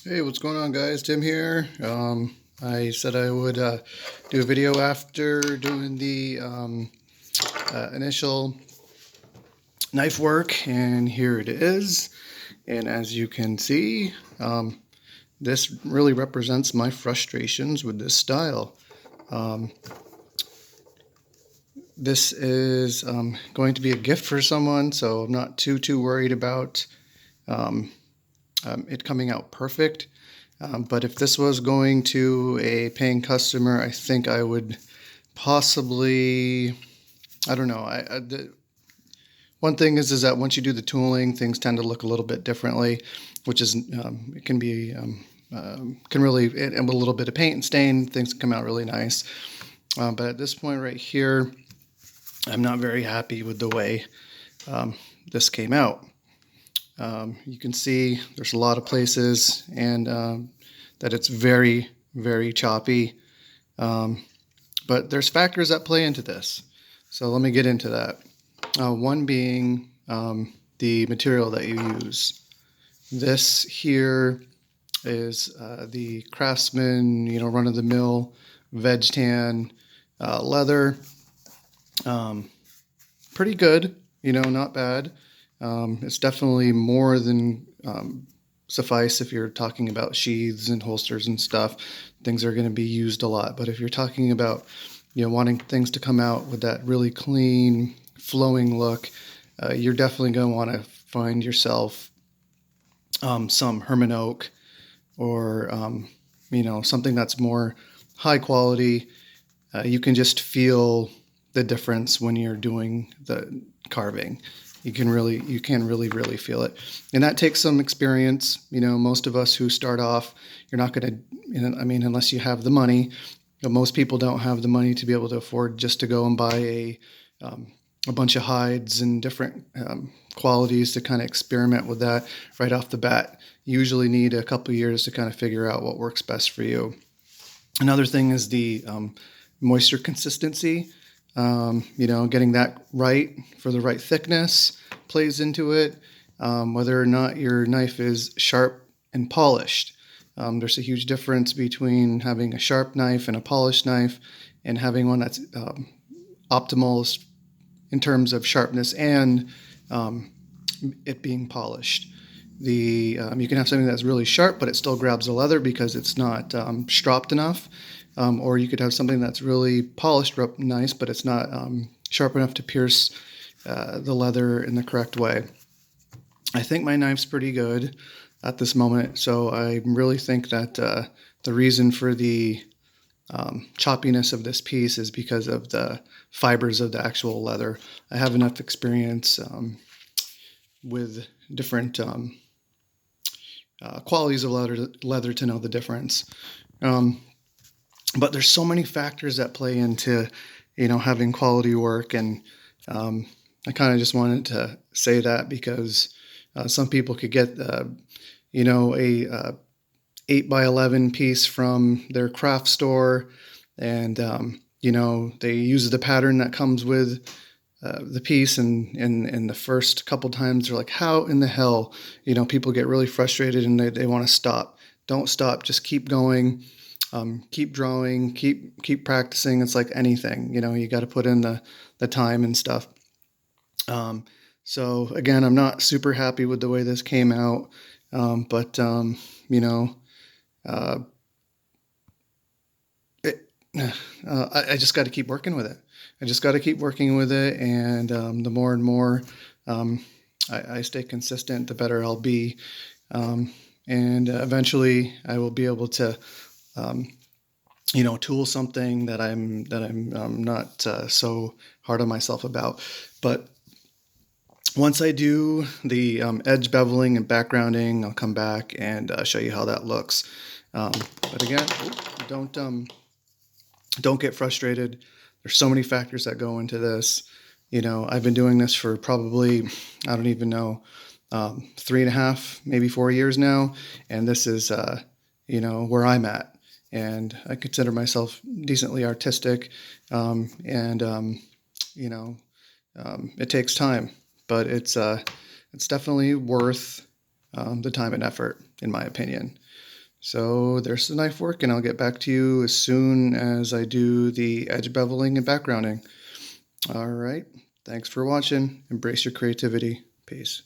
Hey, what's going on, guys? Tim here. I said I would do a video after doing the initial knife work, and here it is. And as you can see, this really represents my frustrations with this style. Um, this is going to be a gift for someone, so I'm not too worried about um, it coming out perfect. But if this was going to a paying customer, I think I would possibly, I don't know. One thing is that once you do the tooling, things tend to look a little bit differently, which is it can be can really, and with a little bit of paint and stain, things can come out really nice. But at this point right here, I'm not very happy with the way this came out. You can see there's a lot of places and that it's very choppy. But there's factors that play into this. So let me get into that. One being the material that you use. This here is the Craftsman, run-of-the-mill veg tan leather. Pretty good, not bad. It's definitely more than suffice if you're talking about sheaths and holsters and stuff. Things are going to be used a lot. But if you're talking about, wanting things to come out with that really clean, flowing look, you're definitely going to want to find yourself some Herman Oak or, something that's more high quality. You can just feel the difference when you're doing the carving. You can really feel it, and that takes some experience. Most of us who start off, you're not going to, unless you have the money. Most people don't have the money to be able to afford just to go and buy a bunch of hides and different qualities to kind of experiment with that right off the bat. You usually need a couple years to kind of figure out what works best for you. Another thing is the moisture consistency. Getting that right for the right thickness plays into it. Whether or not your knife is sharp and polished. There's a huge difference between having a sharp knife and a polished knife and having one that's optimal in terms of sharpness and um, it being polished. You can have something that's really sharp, but it still grabs the leather because it's not stropped enough. Or you could have something that's really polished up nice, but it's not sharp enough to pierce the leather in the correct way. I think my knife's pretty good at this moment, so I really think that the reason for the choppiness of this piece is because of the fibers of the actual leather. I have enough experience with different qualities of leather to know the difference. Um, but there's so many factors that play into, having quality work, and I kind of just wanted to say that because some people could get, a 8x11 piece from their craft store, and they use the pattern that comes with the piece, and the first couple times they're like, how in the hell, people get really frustrated and they want to stop. Don't stop, just keep going. Keep drawing, keep practicing. It's like anything, you got to put in the time and stuff. So again, I'm not super happy with the way this came out, but you know, uh, it, I just got to keep working with it. I just got to keep working with it, and the more and more I stay consistent, the better I'll be, and eventually I will be able to. Um, tool something that I'm not so hard on myself about. But once I do the edge beveling and backgrounding, I'll come back and show you how that looks. But again, don't get frustrated. There's so many factors that go into this. I've been doing this for probably, I don't even know, 3.5, maybe 4 years now, and this is where I'm at. And I consider myself decently artistic, and it takes time, but it's definitely worth the time and effort, in my opinion. So there's the knife work, and I'll get back to you as soon as I do the edge beveling and backgrounding. All right. Thanks for watching. Embrace your creativity. Peace.